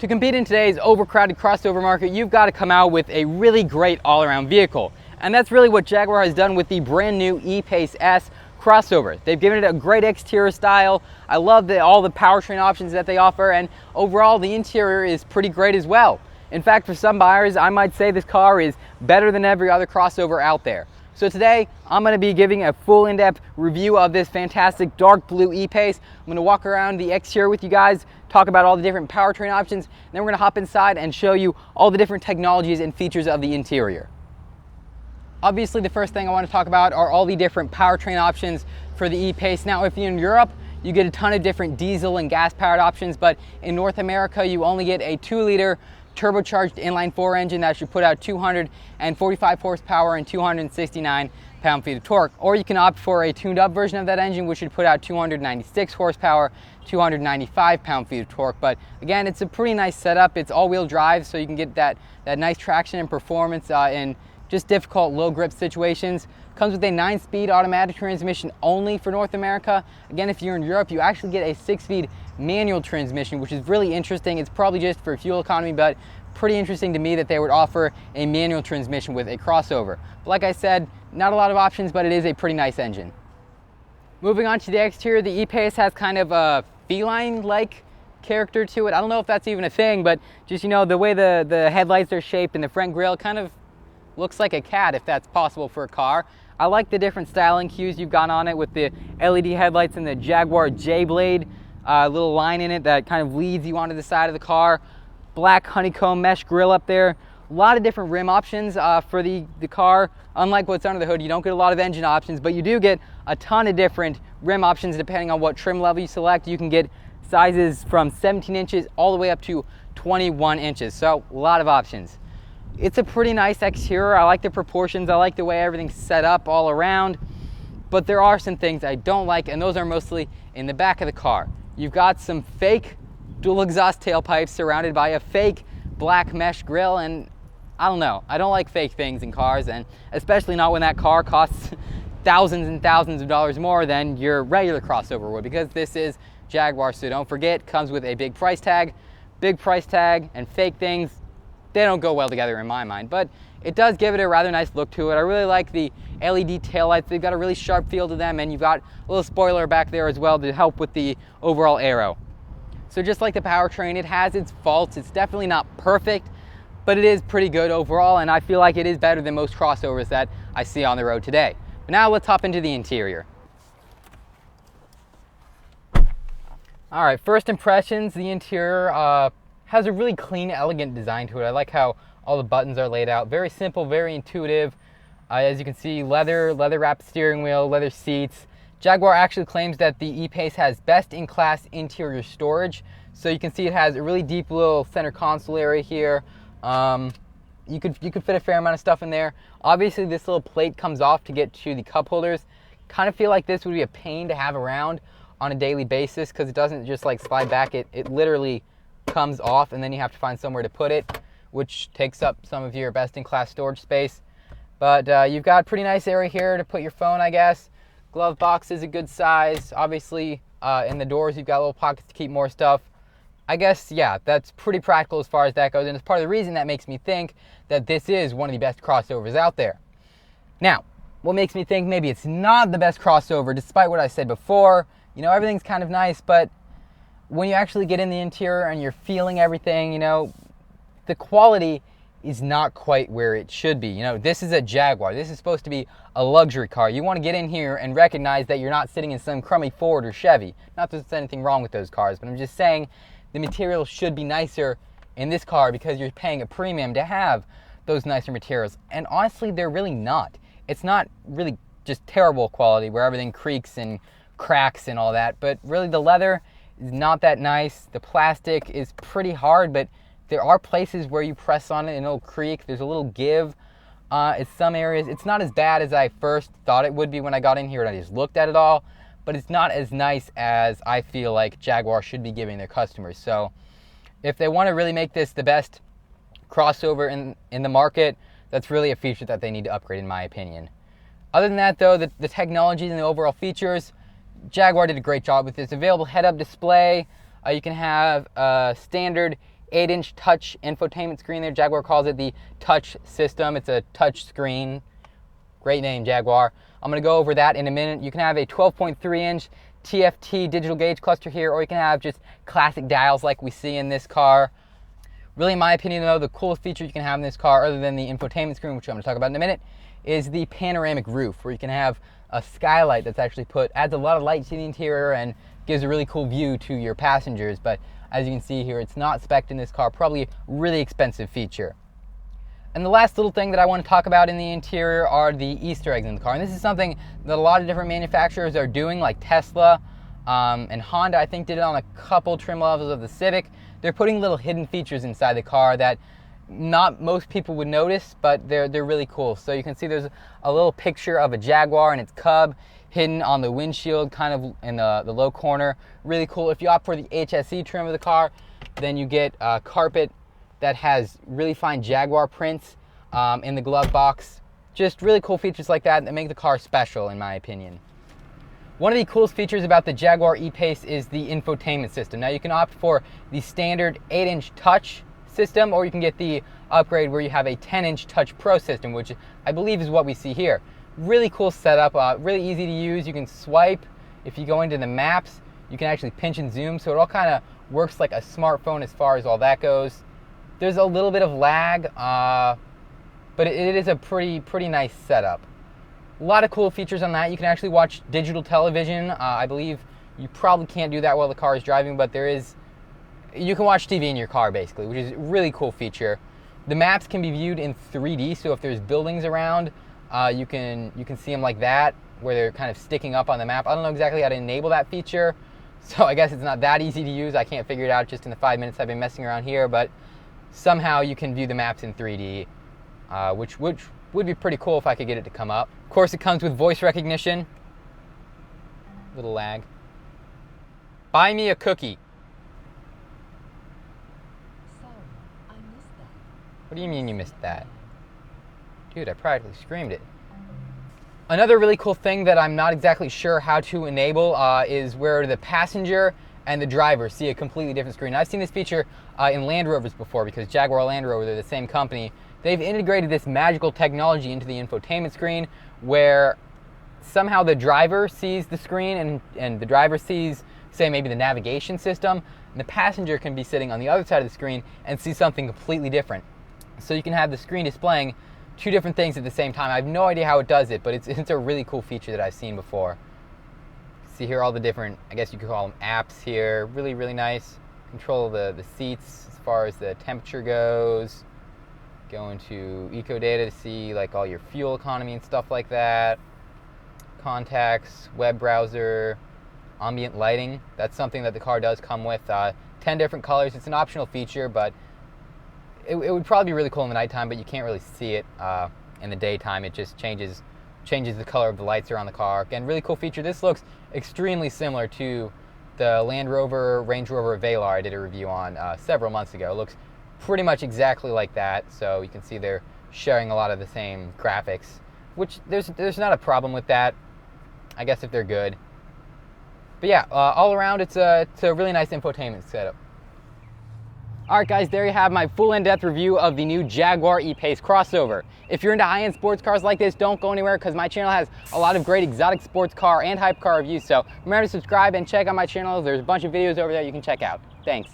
To compete in today's overcrowded crossover market, you've got to come out with a really great all-around vehicle. And that's really what Jaguar has done with the brand new E-Pace S crossover. They've given it a great exterior style. I love all the powertrain options that they offer, and overall the interior is pretty great as well. In fact, for some buyers, I might say this car is better than every other crossover out there. So today, I'm going to be giving a full in-depth review of this fantastic dark blue E-Pace. I'm going to walk around the exterior with you guys, talk about all the different powertrain options, and then we're going to hop inside and show you all the different technologies and features of the interior. Obviously, the first thing I want to talk about are all the different powertrain options for the E-Pace. Now, if you're in Europe, you get a ton of different diesel and gas-powered options, but in North America, you only get a 2-liter turbocharged inline-4 engine that should put out 245 horsepower and 269 pound-feet of torque. Or you can opt for a tuned-up version of that engine, which should put out 296 horsepower, 295 pound-feet of torque. But again, it's a pretty nice setup. It's all-wheel drive, so you can get that nice traction and performance in just difficult low-grip situations. Comes with a 9-speed automatic transmission only for North America. Again, if you're in Europe, you actually get a 6-speed manual transmission, which is really interesting. It's probably just for fuel economy, but pretty interesting to me that they would offer a manual transmission with a crossover. But like I said, not a lot of options, but it is a pretty nice engine. Moving on to the exterior, the E-Pace has kind of a feline-like character to it. I don't know if that's even a thing, but just, you know, the way the headlights are shaped and the front grille kind of looks like a cat, if that's possible for a car. I like the different styling cues you've got on it with the LED headlights and the Jaguar J-Blade little line in it that kind of leads you onto the side of the car. Black honeycomb mesh grille up there. A lot of different rim options for the car. Unlike what's under the hood, you don't get a lot of engine options, but you do get a ton of different rim options depending on what trim level you select. You can get sizes from 17 inches all the way up to 21 inches, so a lot of options. It's a pretty nice exterior. I like the proportions. I like the way everything's set up all around, but there are some things I don't like, and those are mostly in the back of the car. You've got some fake dual exhaust tailpipes surrounded by a fake black mesh grille, and I don't know. I don't like fake things in cars, and especially not when that car costs thousands and thousands of dollars more than your regular crossover would, because this is Jaguar, so don't forget, comes with a big price tag. Big price tag and fake things, they don't go well together in my mind, but it does give it a rather nice look to it. I really like the LED taillights. They've got a really sharp feel to them, and you've got a little spoiler back there as well to help with the overall aero. So just like the powertrain, it has its faults. It's definitely not perfect, but it is pretty good overall, and I feel like it is better than most crossovers that I see on the road today. But now let's hop into the interior. All right, first impressions, the interior has a really clean, elegant design to it. I like how all the buttons are laid out. Very simple, very intuitive. As you can see, leather wrapped steering wheel, leather seats. Jaguar actually claims that the E-Pace has best-in-class interior storage. So you can see it has a really deep little center console area here. You could fit a fair amount of stuff in there. Obviously, this little plate comes off to get to the cup holders. Kind of feel like this would be a pain to have around on a daily basis because it doesn't just like slide back. It literally comes off, and then you have to find somewhere to put it, which takes up some of your best-in-class storage space. But you've got a pretty nice area here to put your phone, I guess. Glove box is a good size. Obviously, in the doors, you've got little pockets to keep more stuff. I guess, yeah, that's pretty practical as far as that goes, and it's part of the reason that makes me think that this is one of the best crossovers out there. Now, what makes me think maybe it's not the best crossover, despite what I said before, you know, everything's kind of nice, but when you actually get in the interior and you're feeling everything, you know, the quality is not quite where it should be. You know, this is a Jaguar. This is supposed to be a luxury car. You want to get in here and recognize that you're not sitting in some crummy Ford or Chevy. Not that there's anything wrong with those cars, but I'm just saying the materials should be nicer in this car because you're paying a premium to have those nicer materials. And honestly, they're really not. It's not really just terrible quality where everything creaks and cracks and all that, but really the leather is not that nice. The plastic is pretty hard, but there are places where you press on it and it'll creak. There's a little give. In some areas, it's not as bad as I first thought it would be when I got in here and I just looked at it all, but it's not as nice as I feel like Jaguar should be giving their customers. So if they want to really make this the best crossover in the market, that's really a feature that they need to upgrade in my opinion. Other than that though, the technology and the overall features, Jaguar did a great job with this. Available head-up display. You can have a standard 8-inch touch infotainment screen there. Jaguar calls it the touch system. It's a touch screen. Great name, Jaguar. I'm going to go over that in a minute. You can have a 12.3-inch TFT digital gauge cluster here, or you can have just classic dials like we see in this car. Really, in my opinion, though, the coolest feature you can have in this car, other than the infotainment screen, which I'm going to talk about in a minute, is the panoramic roof, where you can have a skylight that's actually adds a lot of light to the interior and gives a really cool view to your passengers. But as you can see here, it's not spec'd in this car, probably a really expensive feature. And the last little thing that I want to talk about in the interior are the Easter eggs in the car. And this is something that a lot of different manufacturers are doing, like Tesla and Honda, I think, did it on a couple trim levels of the Civic. They're putting little hidden features inside the car that not most people would notice, but they're really cool. So you can see there's a little picture of a Jaguar and its cub hidden on the windshield, kind of in the low corner. Really cool. If you opt for the HSE trim of the car, then you get carpet that has really fine Jaguar prints in the glove box. Just really cool features like that make the car special, in my opinion. One of the coolest features about the Jaguar E-Pace is the infotainment system. Now you can opt for the standard 8-inch touch system, or you can get the upgrade where you have a 10-inch touch pro system, which I believe is what we see here. Really cool setup, really easy to use. You can swipe. If you go into the maps, you can actually pinch and zoom, so it all kind of works like a smartphone as far as all that goes. There's a little bit of lag, but it is a pretty nice setup. A lot of cool features on that. You can actually watch digital television. I believe you probably can't do that while the car is driving, but you can watch TV in your car basically, which is a really cool feature. The maps can be viewed in 3D, so if there's buildings around, you can see them like that, where they're kind of sticking up on the map. I don't know exactly how to enable that feature, so I guess it's not that easy to use. I can't figure it out just in the 5 minutes I've been messing around here, but somehow you can view the maps in 3D, which would be pretty cool if I could get it to come up. Of course, it comes with voice recognition. Little lag. Buy me a cookie. Sorry, I missed that. What do you mean you missed that? Dude, I practically screamed it. Another really cool thing that I'm not exactly sure how to enable is where the passenger and the driver see a completely different screen. I've seen this feature in Land Rovers before, because Jaguar Land Rover, they're the same company. They've integrated this magical technology into the infotainment screen where somehow the driver sees the screen and the driver sees, say, maybe the navigation system, and the passenger can be sitting on the other side of the screen and see something completely different. So you can have the screen displaying two different things at the same time. I have no idea how it does it, but it's a really cool feature that I've seen before. See here all the different, I guess you could call them apps here. Really, really nice. Control the seats as far as the temperature goes. Go into eco data to see like all your fuel economy and stuff like that. Contacts, web browser, ambient lighting. That's something that the car does come with. 10 different colors. It's an optional feature, but it would probably be really cool in the nighttime, but you can't really see it in the daytime. It just changes the color of the lights around the car. Again, really cool feature. This looks extremely similar to the Land Rover Range Rover Velar I did a review on several months ago. It looks pretty much exactly like that, so you can see they're sharing a lot of the same graphics, which there's not a problem with that, I guess, if they're good. But yeah, all around it's a really nice infotainment setup. Alright guys, there you have my full in-depth review of the new Jaguar E-Pace crossover. If you're into high-end sports cars like this, don't go anywhere, because my channel has a lot of great exotic sports car and hypercar reviews. So remember to subscribe and check out my channel. There's a bunch of videos over there you can check out. Thanks.